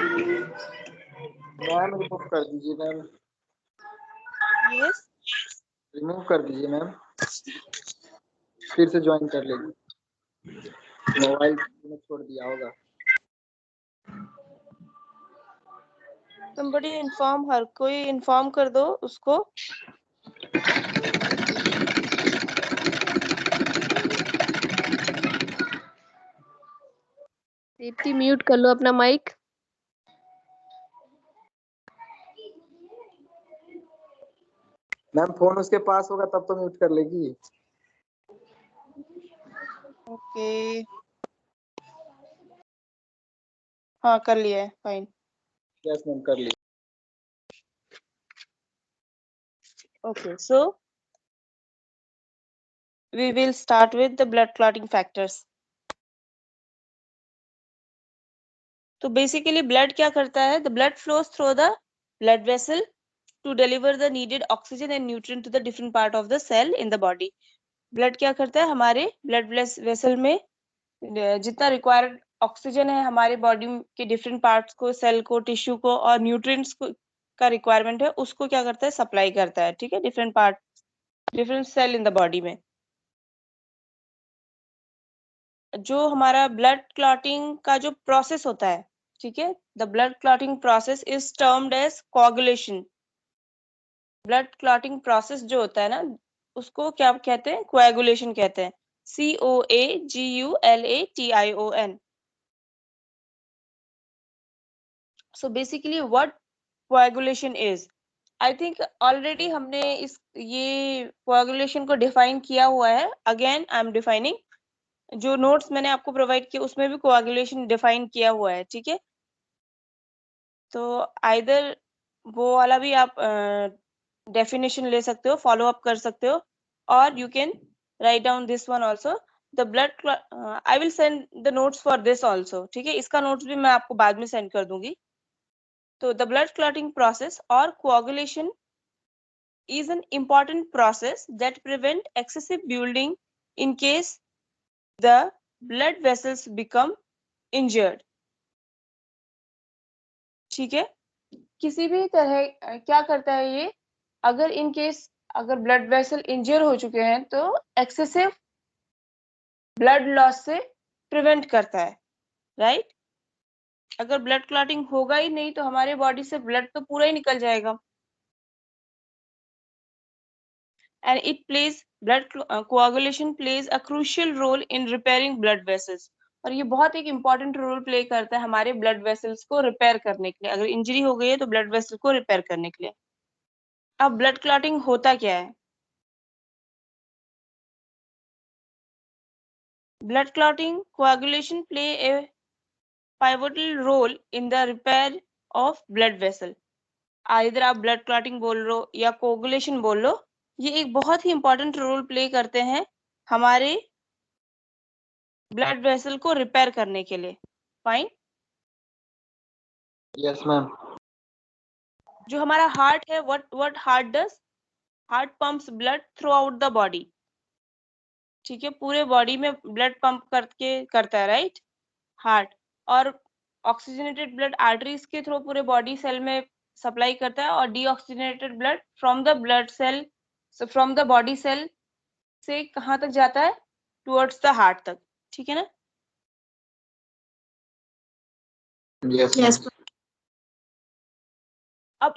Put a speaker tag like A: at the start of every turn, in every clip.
A: Ma'am remove कर दीजिए ma'am.
B: Yes,
A: remove कर दीजिए मैम, फिर से ज्वाइन कर लेगी। मोबाइल में छोड़ दिया होगा।
B: somebody inform her, कोई इन्फॉर्म कर दो उसको।
C: दीप्ति म्यूट कर लो अपना माइक।
A: मैम फोन उसके पास होगा तब तो म्यूट कर लेगी।
B: ओके, हाँ कर लिया है, फाइन।
A: यस मैम कर ली।
B: Okay, so we will start with the blood clotting factors. तो basically blood क्या करता है? The blood flows through the blood vessel to deliver the needed oxygen and nutrient to the different part of the cell in the body. Blood क्या करता है? हमारे blood vessel में जितना required ऑक्सीजन है हमारे बॉडी के डिफरेंट पार्ट्स को, सेल को, टिश्यू को और न्यूट्रिएंट्स को का रिक्वायरमेंट है, उसको क्या करता है? सप्लाई करता है। ठीक है, different part, different cell in the body में। जो हमारा ब्लड क्लॉटिंग का जो प्रोसेस होता है, ठीक है, the blood clotting process is termed as coagulation. Blood clotting process जो होता है ना, उसको क्या कहते हैं? कोआगुलेशन कहते हैं। COAGULATION। So basically what coagulation is, I think already हमने ये कोआगुलेशन को डिफाइन किया हुआ है। अगेन आई एम डिफाइनिंग, जो नोट्स मैंने आपको प्रोवाइड किए उसमें भी कोआगुलेशन डिफाइन किया हुआ है। ठीक है, तो आइदर वो वाला भी आप डेफिनेशन ले सकते हो, फॉलो अप कर सकते हो, और you can write down this one also. The blood, I will send the notes for this also. ठीक है, इसका नोट्स भी मैं आपको बाद में सेंड कर दूंगी। तो द ब्लड क्लॉटिंग प्रोसेस और coagulation is an important process that prevent excessive bleeding in case the blood vessels become injured. ठीक है, किसी भी तरह क्या करता है ये, अगर इन केस अगर ब्लड वेसल इंजर हो चुके हैं तो एक्सेसिव ब्लड लॉस से प्रिवेंट करता है, राइट? अगर ब्लड क्लॉटिंग होगा ही नहीं तो हमारे बॉडी से ब्लड तो पूरा ही निकल जाएगा। And it plays coagulation plays a crucial role in repairing blood vessels. और ये बहुत एक इम्पॉर्टेंट रोल प्ले करता है हमारे ब्लड वेसल्स को रिपेयर करने के लिए। अगर इंजरी हो गई है तो ब्लड वेसल को रिपेयर करने के लिए। अब ब्लड क्लॉटिंग होता क्या है? Blood clotting coagulation play a pivotal role in the repair of blood vessel. इधर आप ब्लड क्लॉटिंग बोल लो या कोagulation बोल लो, ये एक बहुत ही इंपॉर्टेंट रोल प्ले करते हैं हमारे ब्लड वेसल को रिपेयर करने के लिए। फाइन।
A: Yes ma'am.
B: जो हमारा हार्ट है, what heart does? Heart pumps blood through out the body. ठीक है, पूरे बॉडी में ब्लड पंप करके करता है, राइट? हार्ट। और ऑक्सीजनेटेड ब्लड आर्टरीज के थ्रू पूरे बॉडी सेल में सप्लाई करता है, और deoxygenated blood from the blood cell, from the body cell से कहाँ तक जाता है? टुवर्ड्स द हार्ट तक। ठीक है ना?
A: यस।
B: अब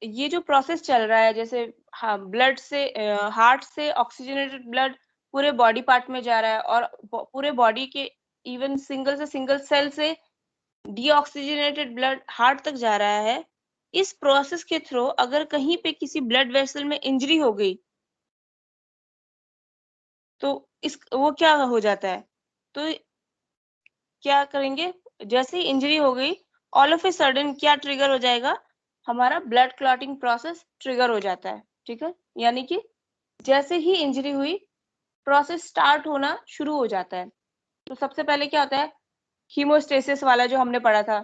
B: ये जो प्रोसेस चल रहा है, जैसे ब्लड से हार्ट से ऑक्सीजनेटेड ब्लड पूरे बॉडी पार्ट में जा रहा है, और पूरे बॉडी के इवन सिंगल सेल से डीऑक्सीजनेटेड ब्लड हार्ट तक जा रहा है। इस प्रोसेस के थ्रू अगर कहीं पे किसी ब्लड वेसल में इंजरी हो गई तो वो क्या हो जाता है? तो क्या करेंगे? जैसे ही इंजरी हो गई, ऑल ऑफ ए सडन क्या ट्रिगर हो जाएगा? हमारा ब्लड क्लॉटिंग प्रोसेस ट्रिगर हो जाता है। ठीक है, यानी कि जैसे ही इंजरी हुई, प्रोसेस स्टार्ट होना शुरू हो जाता है। तो सबसे पहले क्या होता है? हीमोस्टेसिस वाला जो हमने पढ़ा था,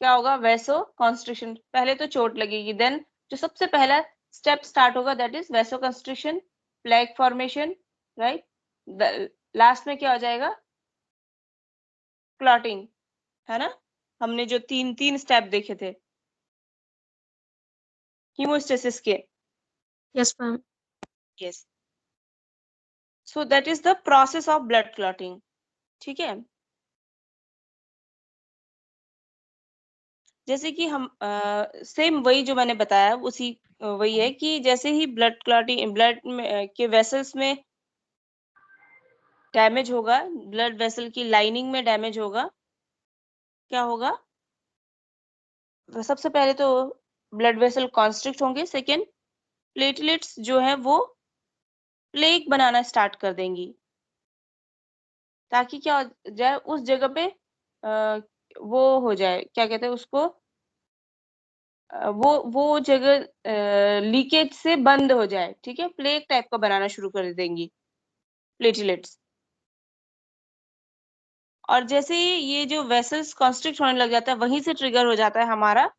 B: क्या होगा? वेसो कंस्ट्रिक्शन। पहले तो चोट लगेगी, देन जो सबसे पहला स्टेप स्टार्ट होगा that is वेसो constriction, plague formation, right? Last में क्या हो जाएगा? क्लॉटिंग, है ना? हमने जो तीन स्टेप देखे थे हीमोस्टेसिस के।
C: Yes ma'am.
B: Yes, so that is the process of blood clotting. ठीक है, जैसे कि हम सेम वही जो मैंने बताया उसी वही है कि जैसे ही ब्लड क्लॉटिंग ब्लड में के वेसल्स में डैमेज होगा, ब्लड वेसल की लाइनिंग में डैमेज होगा, क्या होगा? तो सबसे पहले तो ब्लड वेसल कॉन्स्ट्रिक्ट होंगे, सेकेंड प्लेटलेट्स जो है वो प्लेक बनाना स्टार्ट कर देंगी, ताकि क्या हो जाए उस जगह पे वो हो जाए, क्या कहते हैं उसको, वो जगह लीकेज से बंद हो जाए। ठीक है, प्लेक टाइप का बनाना शुरू कर देंगी प्लेटलेट्स। और जैसे ही ये जो वेसल्स कॉन्स्ट्रिक्ट होने लग जाता है, वहीं से ट्रिगर हो जाता है हमारा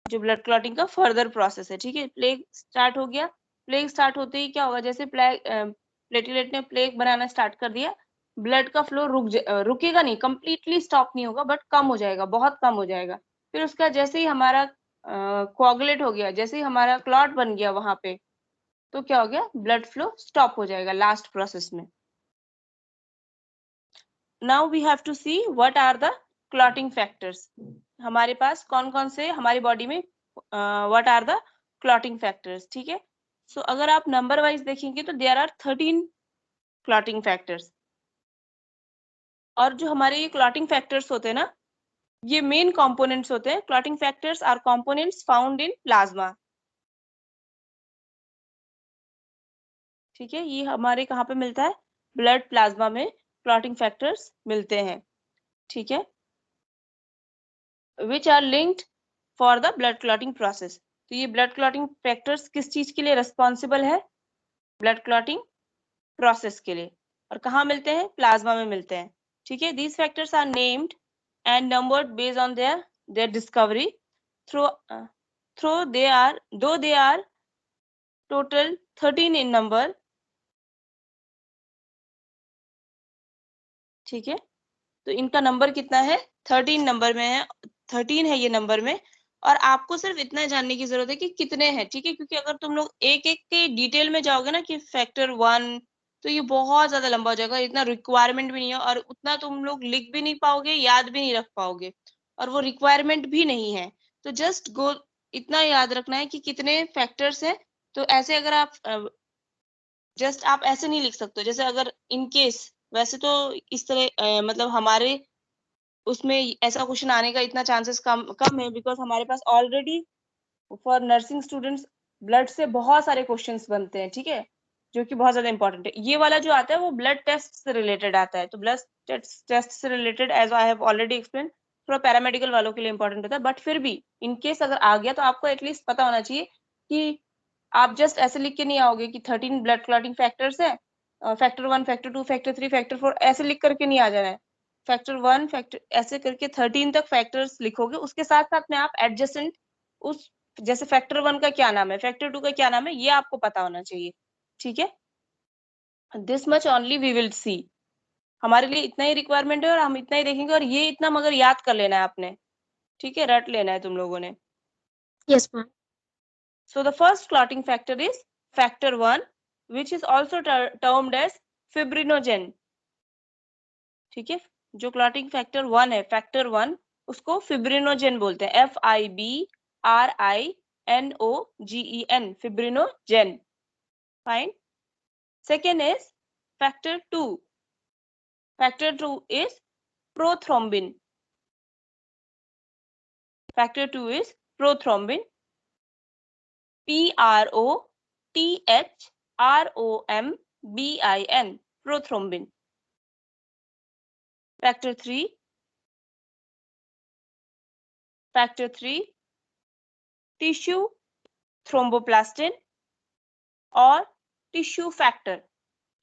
B: जो ब्लड क्लॉटिंग का फर्दर प्रोसेस है। ठीक है, प्लेग स्टार्ट हो गया, प्लेग स्टार्ट होते ही क्या होगा, जैसे प्लेटलेट ने प्लेग बनाना स्टार्ट कर दिया, ब्लड का फ्लो रुकेगा नहीं, कंप्लीटली स्टॉप नहीं होगा, बट कम हो जाएगा, बहुत कम हो जाएगा। फिर उसका जैसे ही हमारा कोआगुलेट हो गया, जैसे ही हमारा क्लॉट बन गया वहां पे, तो क्या हो गया, ब्लड फ्लो स्टॉप हो जाएगा लास्ट प्रोसेस में। Now we have to see what are the clotting factors. हमारे पास कौन कौन से हमारी बॉडी में what are the clotting factors. ठीक है, सो अगर आप नंबर वाइज देखेंगे तो देयर आर 13 क्लॉटिंग फैक्टर्स। और जो हमारे ये क्लॉटिंग फैक्टर्स होते हैं ना, ये मेन कंपोनेंट्स होते हैं। Clotting factors are components found in plasma. ठीक है, ये हमारे कहाँ पे मिलता है, ब्लड प्लाज्मा में क्लॉटिंग फैक्टर्स मिलते हैं। ठीक है, which are linked for the blood clotting process. तो ये ब्लड क्लॉटिंग फैक्टर्स किस चीज के लिए रेस्पॉन्सिबल है, ब्लड क्लॉटिंग प्रोसेस के लिए। और कहाँ मिलते हैं, प्लाज्मा में मिलते हैं। ठीक है, these factors are named and numbered based on their discovery through they are total 13 in number. ठीक है, तो इनका नंबर कितना है, 13 नंबर में है, 13 है ये नंबर में। और आपको सिर्फ इतना जानने की जरूरत है कि कितने हैं। ठीक है, क्योंकि अगर तुम लोग एक एक के डिटेल में जाओगे ना कि फैक्टर 1, तो ये बहुत ज्यादा लंबा हो जाएगा, इतना रिक्वायरमेंट भी नहीं है, और उतना तुम लोग लिख भी नहीं पाओगे, याद भी नहीं रख पाओगे, और वो रिक्वायरमेंट भी नहीं है। तो जस्ट गो, इतना याद रखना है कि कितने फैक्टर्स हैं। तो ऐसे अगर आप जस्ट आप ऐसे नहीं लिख सकते, जैसे अगर इन केस, वैसे तो इस तरह मतलब हमारे उसमें ऐसा क्वेश्चन आने का इतना चांसेस कम कम है, बिकॉज हमारे पास already for nursing students blood से बहुत सारे क्वेश्चंस बनते हैं। ठीक है, जो कि बहुत ज्यादा इंपॉर्टेंट है। ये वाला जो आता है वो ब्लड टेस्ट से रिलेटेड आता है, तो ब्लड टेस्ट से related as I have already explain, थोड़ा पैरामेडिकल वालों के लिए इंपॉर्टेंट होता है। बट फिर भी इन केस अगर आ गया तो आपको एटलीस्ट पता होना चाहिए कि आप जस्ट ऐसे लिख के नहीं आओगे कि 13 ब्लड क्लॉटिंग फैक्टर्स है, फैक्टर 1, फैक्टर 2, फैक्टर 3, फैक्टर 4 ऐसे लिख करके नहीं आ जाना है। फैक्टर 1 फैक्टर ऐसे करके 13 तक फैक्टर्स लिखोगे, उसके साथ साथ में आप एडजेसेंट उस, जैसे फैक्टर 1 का क्या नाम है, फैक्टर 2 का क्या नाम है, ये आपको पता होना चाहिए। ठीक है, this much only we will see. हमारे लिए इतना ही रिक्वायरमेंट है और हम इतना ही देखेंगे, और ये इतना मगर याद कर लेना है आपने। ठीक है, रट लेना है तुम लोगों ने।
C: Yes ma'am.
B: So the first clotting factor is factor 1, which is also termed as fibrinogen. ठीक है, जो क्लॉटिंग फैक्टर 1 है, फैक्टर 1, उसको फिब्रिनोजेन बोलते हैं, FIBRINOGEN, fibrinogen. Fine. Second is factor 2, factor 2 is prothrombin, factor 2 is prothrombin, PROTHROMBIN, prothrombin. Factor 3 tissue thromboplastin और tissue factor.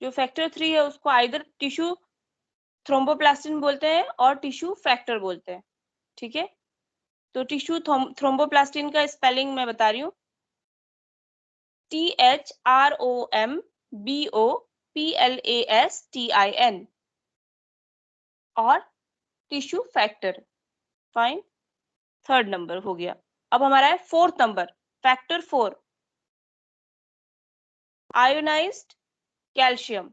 B: जो factor 3 है उसको आइदर टिश्यू थ्रोम्बोप्लास्टिन बोलते हैं और टिश्यू फैक्टर बोलते हैं। ठीक है, तो टिश्यू थ्रोम्बोप्लास्टिन का स्पेलिंग मैं बता रही हूँ, THROMBOPLASTIN, और tissue factor. Fine, third number हो गया। अब हमारा है fourth number, factor 4, ionised calcium.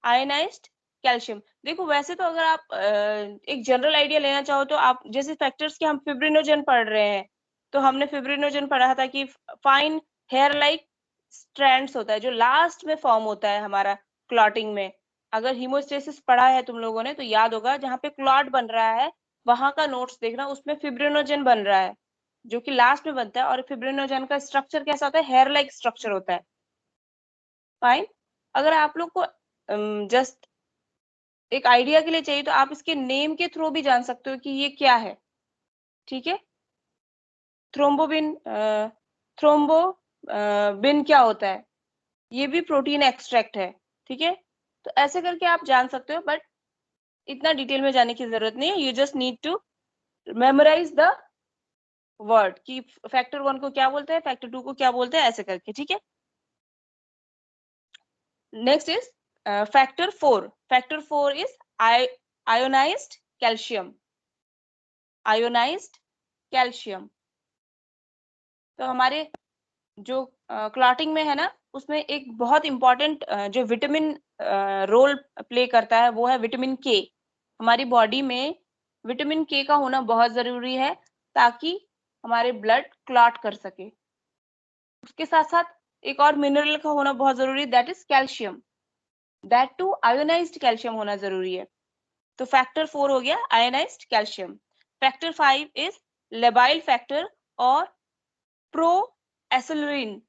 B: Ionised calcium, देखो वैसे तो अगर आप एक जनरल आइडिया लेना चाहो तो आप जैसे फैक्टर्स के हम फिब्रिनोजन पढ़ रहे हैं, तो हमने फिब्रिनोजन पढ़ा था कि फाइन हेयर लाइक स्ट्रैंड्स होता है जो लास्ट में फॉर्म होता है हमारा क्लॉटिंग में। अगर हीमोस्टेसिस पढ़ा है तुम लोगों ने तो याद होगा, जहाँ पे क्लॉट बन रहा है वहां का नोट्स देखना, उसमें फिब्रिनोजन बन रहा है जो कि लास्ट में बनता है। और फिब्रिनोजन का स्ट्रक्चर कैसा होता है, हेयर लाइक स्ट्रक्चर होता है। फाइन, अगर आप लोग को जस्ट एक आइडिया के लिए चाहिए तो आप इसके नेम के थ्रू भी जान सकते हो कि ये क्या है। ठीक है, थ्रोम्बोबिन, थ्रोम्बोबिन क्या होता है, ये भी प्रोटीन एक्सट्रैक्ट है। ठीक है, तो ऐसे करके आप जान सकते हो, बट इतना डिटेल में जाने की जरूरत नहीं है। You just need to memorize the word कि फैक्टर 1 को क्या बोलते हैं, फैक्टर 2 को क्या बोलते हैं, ऐसे करके। ठीक है, next is factor 4। Factor 4 is ionised calcium. Ionised calcium, तो हमारे जो क्लॉटिंग में है ना, उसमें एक बहुत इंपॉर्टेंट जो विटामिन रोल प्ले करता है वो है विटामिन के। हमारी बॉडी में विटामिन के का होना बहुत जरूरी है ताकि हमारे ब्लड क्लॉट कर सके। उसके साथ साथ एक और मिनरल का होना बहुत जरूरी है, that is calcium. That too ionized calcium होना जरूरी है। तो फैक्टर 4 हो गया ionized calcium. Factor 5 is labile factor और proaccelerin.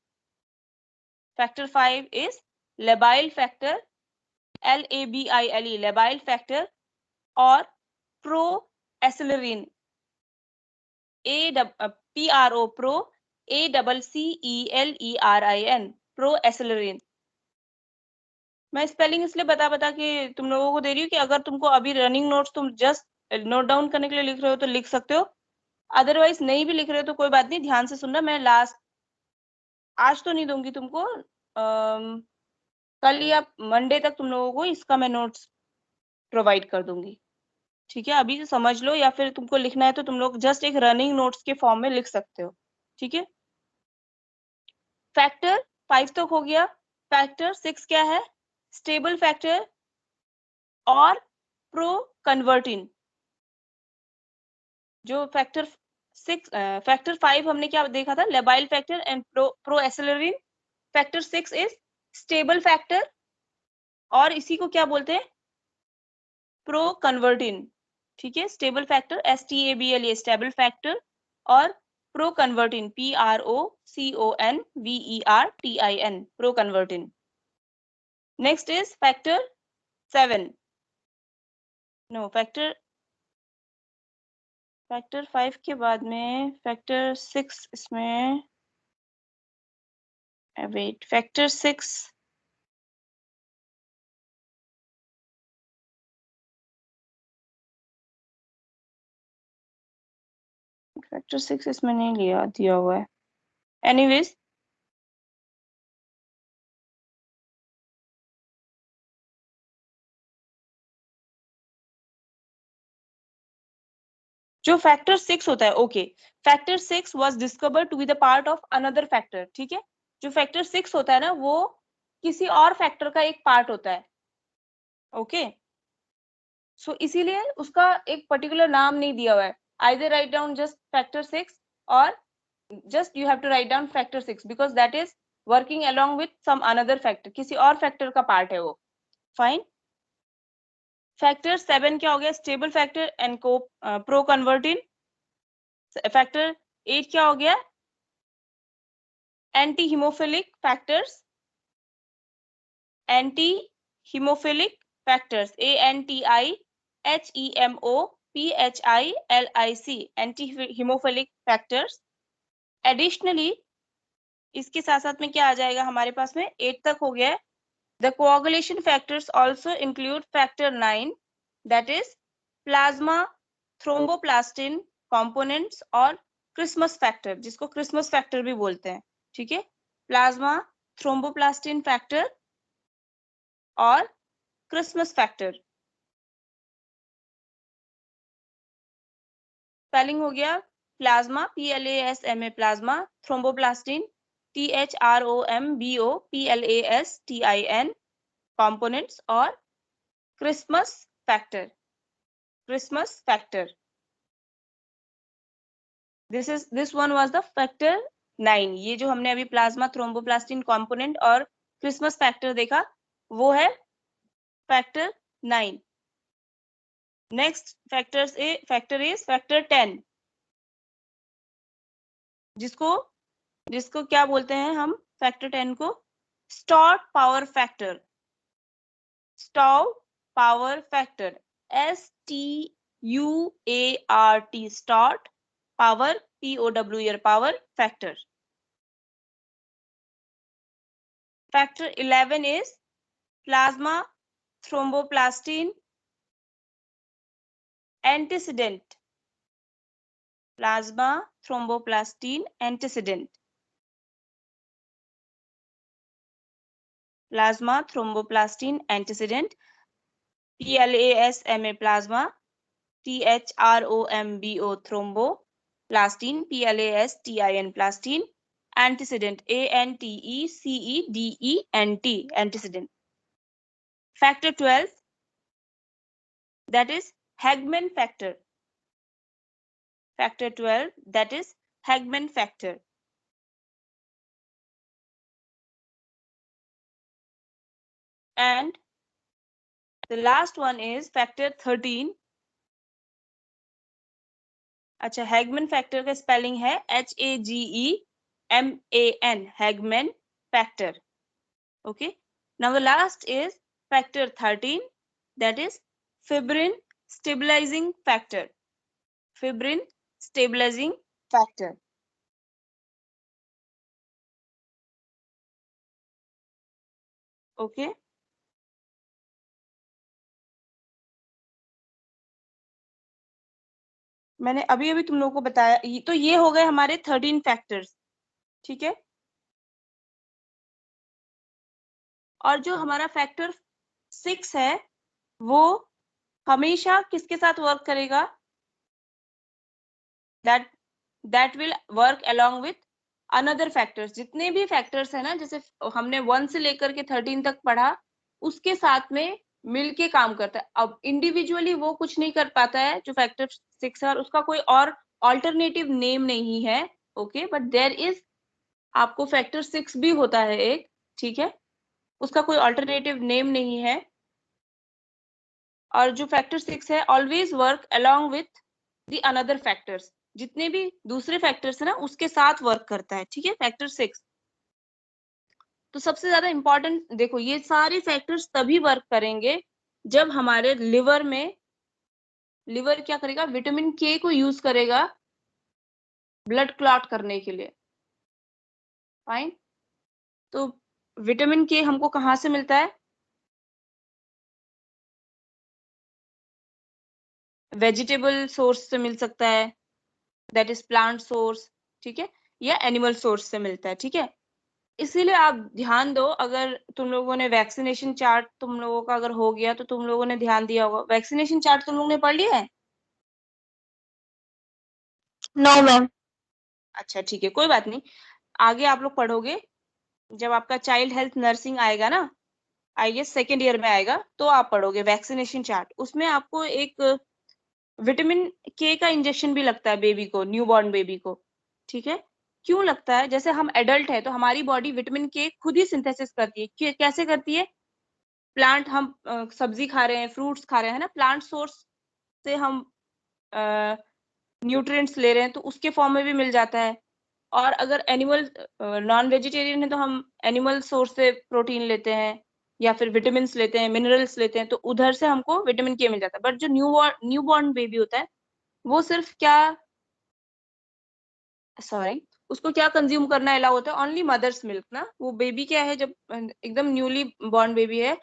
B: Factor 5 is labile factor, LABILE, labile factor और proacelerin, PRO, pro, ACCELERIN, proacelerin। मैं स्पेलिंग इसलिए बता के तुम लोगों को दे रही हूँ कि अगर तुमको अभी रनिंग नोट्स तुम जस्ट नोट डाउन करने के लिए लिख रहे हो तो लिख सकते हो, अदरवाइज नहीं भी लिख रहे हो तो कोई बात नहीं, ध्यान से सुनना। मैं लास्ट आज तो नहीं दूंगी तुमको, कल या मंडे तक तुम लोगों को इसका मैं नोट्स प्रोवाइड कर दूंगी। ठीक है, अभी से समझ लो, या फिर तुमको लिखना है तो तुम लोग जस्ट एक रनिंग नोट्स के फॉर्म में लिख सकते हो। ठीक है, फैक्टर 5 तक हो गया। फैक्टर 6 क्या है, स्टेबल फैक्टर और प्रो कन्वर्टिन। जो फैक्टर 6, फैक्टर 5 हमने क्या देखा था, labile factor and proaccelerin. Factor 6 is stable factor और इसी को क्या बोलते हैं, प्रो कन्वर्टिन। ठीक है, stable factor STABLE, stable factor, और proconvertin PROCONVERTIN, proconvertin. Next is factor 7, no factor 5 के बाद में फैक्टर 6 इसमें, वेट, फैक्टर 6 इसमें नहीं दिया हुआ है। एनीवेज, जो फैक्टर 6 होता है, okay, factor 6 was discovered to be the part of another factor. ठीक है, जो फैक्टर 6 होता है ना वो किसी और फैक्टर का एक पार्ट होता है। ओके, सो इसीलिए उसका एक पर्टिकुलर नाम नहीं दिया हुआ है। Either write down just factor 6 और just you have to write down factor 6 because that is working along with some another factor, किसी और फैक्टर का पार्ट है वो। फाइन, फैक्टर 7 क्या हो गया, स्टेबल फैक्टर एंड को प्रो कन्वर्टिन। फैक्टर 8 क्या हो गया, antihaemophilic factors, antihaemophilic factors, ANTIHEMOPHILIC, antihaemophilic factors. Additionally इसके साथ साथ में क्या आ जाएगा हमारे पास में, 8 तक हो गया है। The coagulation factors also include factor 9, that is plasma thromboplastin components और क्रिसमस फैक्टर, जिसको क्रिसमस फैक्टर भी बोलते हैं। ठीक है, प्लाज्मा थ्रोम्बोप्लास्टिन फैक्टर और क्रिसमस फैक्टर। स्पेलिंग हो गया plasma, PLASMA plasma, thromboplastin THROMBOPLASTIN components, और Christmas factor, Christmas factor, this one was the factor 9। ये जो हमने अभी प्लाज्मा, थ्रोम्बोप्लास्टिन कंपोनेंट और क्रिसमस फैक्टर देखा वो है factor 9। Next factor is factor 10, जिसको क्या बोलते हैं हम, फैक्टर 10 को Stuart Prower factor, Stuart Prower factor, STUART, Stuart Prower, POWER Prower factor. Factor 11 is plasma thromboplastin antecedent, plasma thromboplastin antecedent, plasma thromboplastin antecedent, PLASMA plasma, THROMBO thromboplastin, PLASTIN plastin, antecedent ANTECEDENT antecedent. Factor 12 that is Hagman factor, factor 12 that is Hagman factor। And the last one is factor 13। अच्छा, Hagman factor का spelling है HAGEMAN, Hagman factor। Okay, now the last is factor 13 that is fibrin stabilizing factor, fibrin stabilizing factor। Okay, मैंने अभी अभी तुम लोगों को बताया, तो ये हो गए हमारे 13 फैक्टर्स, ठीक है। और जो हमारा फैक्टर 6 है वो हमेशा किसके साथ वर्क करेगा, that will work along with another factors। जितने भी फैक्टर्स है ना, जैसे हमने 1 से लेकर के 13 तक पढ़ा, उसके साथ में मिलके काम करता है। अब इंडिविजुअली वो कुछ नहीं कर पाता है जो फैक्टर 6 है, और उसका कोई और ऑल्टरनेटिव नेम नहीं है। ओके, बट देयर इज, आपको फैक्टर 6 भी होता है एक, ठीक है, उसका कोई ऑल्टरनेटिव नेम नहीं है। और जो फैक्टर 6 है always work along with the another factors, जितने भी दूसरे फैक्टर्स है ना उसके साथ वर्क करता है, ठीक है, फैक्टर 6। तो सबसे ज्यादा इंपॉर्टेंट देखो, ये सारे फैक्टर्स तभी वर्क करेंगे जब हमारे लिवर में, लिवर क्या करेगा, विटामिन के को यूज करेगा ब्लड क्लॉट करने के लिए। फाइन, तो विटामिन के हमको कहाँ से मिलता है, वेजिटेबल सोर्स से मिल सकता है, दैट इज प्लांट सोर्स, ठीक है, या एनिमल सोर्स से मिलता है, ठीक है। इसीलिए आप ध्यान दो, अगर तुम लोगों ने वैक्सीनेशन चार्ट तुम लोगों का अगर हो गया तो तुम लोगों ने ध्यान दिया होगा, वैक्सीनेशन चार्ट तुम लोगों ने पढ़ लिया है?
C: No, ma'am.
B: अच्छा ठीक है, कोई बात नहीं, आगे आप लोग पढ़ोगे जब आपका चाइल्ड हेल्थ नर्सिंग आएगा ना, आई गेस सेकेंड ईयर में आएगा, तो आप पढ़ोगे वैक्सीनेशन चार्ट। उसमें आपको एक विटामिन के का इंजेक्शन भी लगता है बेबी को, न्यूबॉर्न बेबी को, ठीक है। क्यों लगता है, जैसे हम एडल्ट है तो हमारी बॉडी विटामिन के खुद ही सिंथेसिस करती है, कैसे करती है, प्लांट, हम सब्जी खा रहे हैं, फ्रूट्स खा रहे हैं ना, प्लांट सोर्स से हम न्यूट्रिएंट्स ले रहे हैं तो उसके फॉर्म में भी मिल जाता है। और अगर एनिमल, नॉन वेजिटेरियन है तो हम एनिमल सोर्स से प्रोटीन लेते हैं या फिर विटामिन लेते हैं, मिनरल्स लेते हैं, तो उधर से हमको विटामिन के मिल जाता है। बट जो न्यूबॉर्न बेबी होता है वो सिर्फ क्या, सॉरी, उसको क्या कंज्यूम करना अलाउ होता है, ओनली मदर्स मिल्क ना। वो बेबी क्या है, जब एकदम न्यूली बॉर्न बेबी है,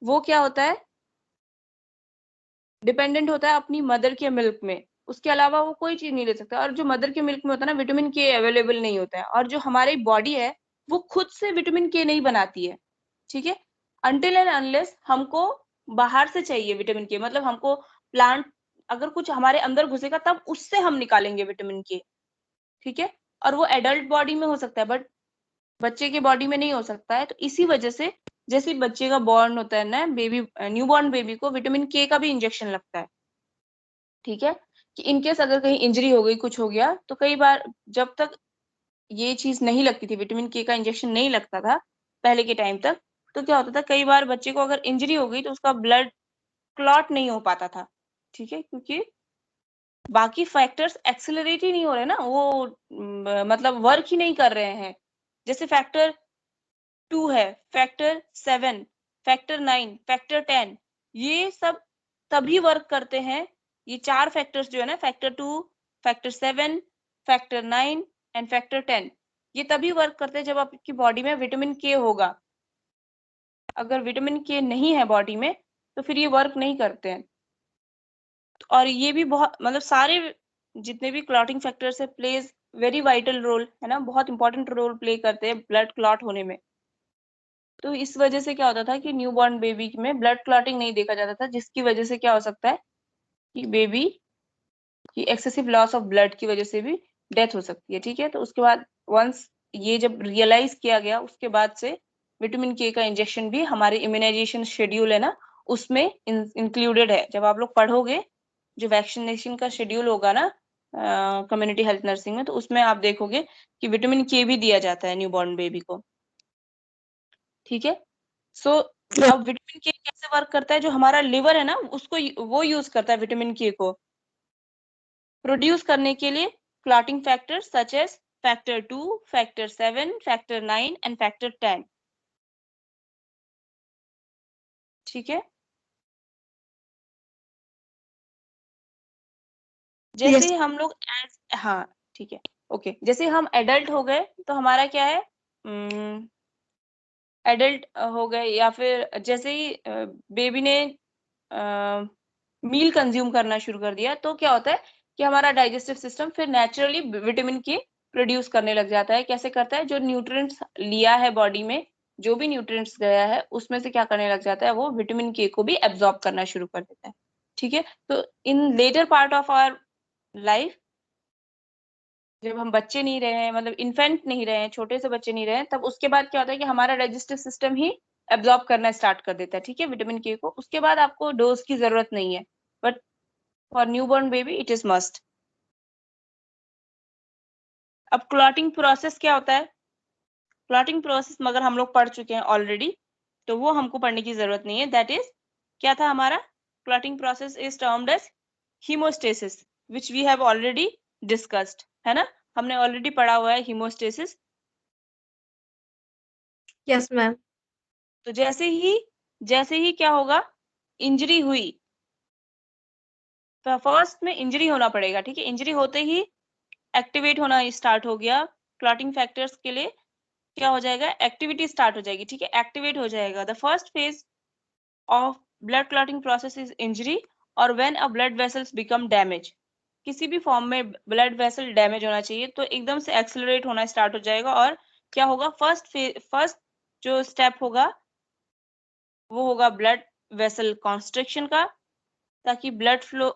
B: वो क्या होता है, डिपेंडेंट होता है अपनी मदर के मिल्क में, उसके अलावा वो कोई चीज नहीं ले सकता। और जो मदर के मिल्क में होता है ना, विटामिन के अवेलेबल नहीं होता है, और जो हमारी बॉडी है वो खुद से विटामिन के नहीं बनाती है, ठीक है, अनटिल एंड अनलेस हमको बाहर से चाहिए विटामिन के, मतलब हमको प्लांट अगर कुछ हमारे अंदर घुसेगा तब उससे हम निकालेंगे विटामिन के, ठीक है। और वो एडल्ट बॉडी में हो सकता है बट बच्चे के बॉडी में नहीं हो सकता है। तो इसी वजह से जैसे बच्चे का बॉर्न होता है ना, बेबी न्यूबॉर्न बेबी को विटामिन के का भी इंजेक्शन लगता है, ठीक है। कि इनकेस अगर कहीं इंजरी हो गई, कुछ हो गया, तो कई बार जब तक ये चीज नहीं लगती थी, विटामिन के का इंजेक्शन नहीं लगता था पहले के टाइम तक, तो क्या होता था कई बार बच्चे को अगर इंजरी हो गई तो उसका ब्लड क्लॉट नहीं हो पाता था, ठीक है, क्योंकि बाकी फैक्टर्स एक्सेलरेट ही नहीं हो रहे ना, वो मतलब वर्क ही नहीं कर रहे हैं। जैसे फैक्टर 2 है, फैक्टर 7, फैक्टर 9, फैक्टर 10, ये सब तभी वर्क करते हैं। ये 4 फैक्टर्स जो है ना, factor 2, factor 7, factor 9 and factor 10, ये तभी वर्क करते हैं जब आपकी बॉडी में विटामिन के होगा। अगर विटामिन के नहीं है बॉडी में तो फिर ये वर्क नहीं करते हैं। और ये भी बहुत मतलब सारे जितने भी क्लॉटिंग फैक्टर्स है प्लेज वेरी वाइटल रोल, है ना, बहुत इंपॉर्टेंट रोल प्ले करते हैं ब्लड क्लॉट होने में। तो इस वजह से क्या होता था कि न्यूबॉर्न बेबी में ब्लड क्लॉटिंग नहीं देखा जाता था, जिसकी वजह से क्या हो सकता है कि बेबी की एक्सेसिव लॉस ऑफ ब्लड की वजह से भी डेथ हो सकती है, ठीक है। तो उसके बाद वंस ये जब रियलाइज किया गया, उसके बाद से विटामिन के का इंजेक्शन भी हमारे इम्यूनाइजेशन शेड्यूल है ना उसमें इंक्लूडेड है। जब आप लोग पढ़ोगे जो वैक्सीनेशन का शेड्यूल होगा ना कम्युनिटी हेल्थ नर्सिंग में, तो उसमें आप देखोगे कि विटामिन के भी दिया जाता है न्यूबॉर्न बेबी को, ठीक है। सो अब विटामिन के कैसे वर्क करता है, जो हमारा लिवर है ना उसको वो यूज करता है विटामिन के को प्रोड्यूस करने के लिए clotting factor such age factor 2, factor 7, factor 9 and factor 10, ठीक है। जैसे
C: Yes.
B: ही हम लोग हाँ ठीक है, ओके, जैसे हम एडल्ट हो गए तो हमारा क्या है, एडल्ट हो गए या फिर जैसे ही बेबी ने मील कंज्यूम करना शुरू कर दिया, तो क्या होता है कि हमारा डाइजेस्टिव सिस्टम फिर नेचुरली विटामिन के प्रोड्यूस करने लग जाता है। कैसे करता है, जो न्यूट्रिएंट्स लिया है बॉडी में, जो भी न्यूट्रिएंट्स गया है उसमें से क्या करने लग जाता है, वो विटामिन के को भी एब्जॉर्ब करना शुरू कर देता है, ठीक है। तो in later part of our life, जब हम बच्चे नहीं रहे हैं, मतलब इन्फेंट नहीं रहे हैं, छोटे से बच्चे नहीं रहे हैं, तब उसके बाद क्या होता है कि हमारा डाइजेस्टिव सिस्टम ही एब्जॉर्ब करना स्टार्ट कर देता है, ठीक है, विटामिन के को। उसके बाद आपको डोज की जरूरत नहीं है, but for newborn baby it is must. अब क्लॉटिंग प्रोसेस क्या होता है, क्लॉटिंग प्रोसेस मगर हम लोग पढ़ चुके हैं ऑलरेडी, तो वो हमको पढ़ने की जरूरत नहीं है। दैट इज क्या था हमारा, clotting process is termed as haemostasis, which we have already discussed, है ना, हमने ऑलरेडी पढ़ा हुआ है हीमोस्टेसिस।
C: Yes, ma'am.
B: तो जैसे ही क्या होगा, इंजरी हुई, तो फर्स्ट में इंजरी होना पड़ेगा, ठीक है। इंजरी होते ही एक्टिवेट होना स्टार्ट हो गया क्लॉटिंग फैक्टर्स के लिए, क्या हो जाएगा, एक्टिविटी स्टार्ट हो जाएगी, ठीक है, एक्टिवेट हो जाएगा। The first phase of blood clotting process is injury और when a blood vessels become damage, किसी भी फॉर्म में ब्लड वेसल डैमेज होना चाहिए तो एकदम से एक्सेलरेट होना स्टार्ट हो जाएगा। और क्या होगा, फर्स्ट जो स्टेप होगा वो होगा ब्लड वेसल कॉन्स्ट्रिक्शन का, ताकि ब्लड फ्लो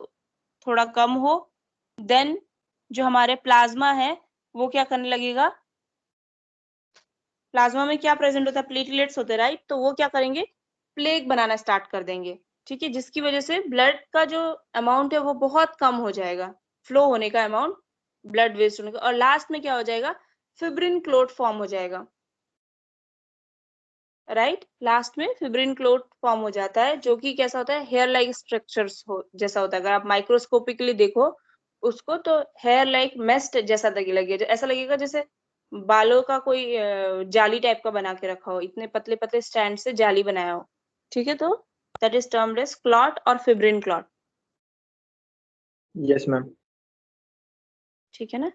B: थोड़ा कम हो। देन जो हमारे प्लाज्मा है वो क्या करने लगेगा, प्लाज्मा में क्या प्रेजेंट होता है, प्लेटलेट्स होते हैं, राइट। तो वो क्या करेंगे, प्लेग बनाना स्टार्ट कर देंगे, ठीक है, जिसकी वजह से ब्लड का जो अमाउंट है वो बहुत कम हो जाएगा, फ्लो होने का अमाउंट, ब्लड वेस्ट होने का। और लास्ट में क्या हो जाएगा, फिब्रिन क्लोट फॉर्म हो जाएगा, राइट। लास्ट में फिब्रिन क्लोट फॉर्म हो जाता है, जो कि कैसा होता है, हेयर लाइक स्ट्रक्चर्स हो जैसा होता है। अगर आप माइक्रोस्कोपिकली देखो उसको तो हेयर लाइक मेस्ट जैसा लगेगा, ऐसा लगेगा जैसे बालों का कोई जाली टाइप का बना के रखा हो, इतने पतले पतले स्टैंड से जाली बनाया हो, ठीक है। तो that is termed as clot और फिब्रिन क्लॉट,
A: यस मैम।
B: ठीक है ना।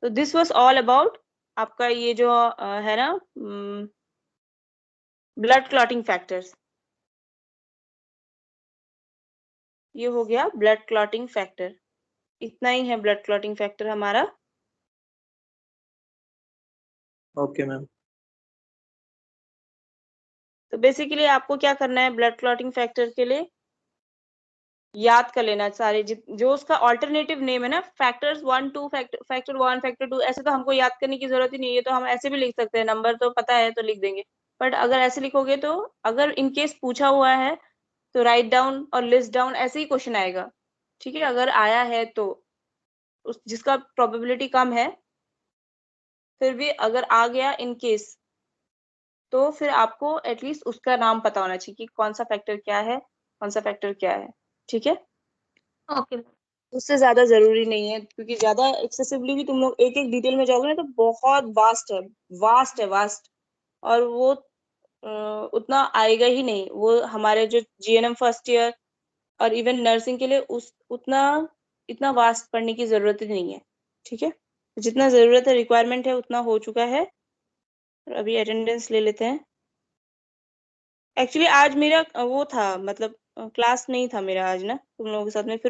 B: तो दिस वाज ऑल अबाउट आपका ये जो है ना ब्लड क्लॉटिंग फैक्टर्स, ये हो गया ब्लड क्लॉटिंग फैक्टर, इतना ही है ब्लड क्लॉटिंग फैक्टर हमारा।
A: Okay ma'am.
B: तो बेसिकली आपको क्या करना है ब्लड क्लॉटिंग फैक्टर के लिए, याद कर लेना सारे जो उसका ऑल्टरनेटिव नेम है ना, फैक्टर्स 1 2 फैक्टर 1 फैक्टर 2, ऐसे तो हमको याद करने की जरूरत ही नहीं है, तो हम ऐसे भी लिख सकते हैं, नंबर तो पता है तो लिख देंगे। बट अगर ऐसे लिखोगे तो अगर इन केस पूछा हुआ है तो राइट डाउन और लिस्ट डाउन ऐसे ही क्वेश्चन आएगा, ठीक है। अगर आया है तो उस जिसका प्रोबेबिलिटी कम है, फिर भी अगर आ गया इन केस, तो फिर आपको एटलीस्ट उसका नाम पता होना चाहिए कि कौन सा फैक्टर क्या है, कौन सा फैक्टर क्या है, ठीक है।
C: Okay, ma'am.
B: उससे ज्यादा जरूरी नहीं है, क्योंकि ज्यादा एक्सेसिवली भी तुम लोग एक एक डिटेल में जाओगे ना तो बहुत वास्ट, और वो उतना आएगा ही नहीं। वो हमारे जो जीएनएम फर्स्ट ईयर और इवन नर्सिंग के लिए उस उतना इतना वास्ट पढ़ने की जरूरत ही नहीं है, ठीक है। जितना जरूरत है, रिक्वायरमेंट है, उतना हो चुका है। और अभी अटेंडेंस ले लेते हैं। एक्चुअली आज मेरा वो था, मतलब क्लास नहीं था मेरा आज ना तुम लोगों के साथ में, फिर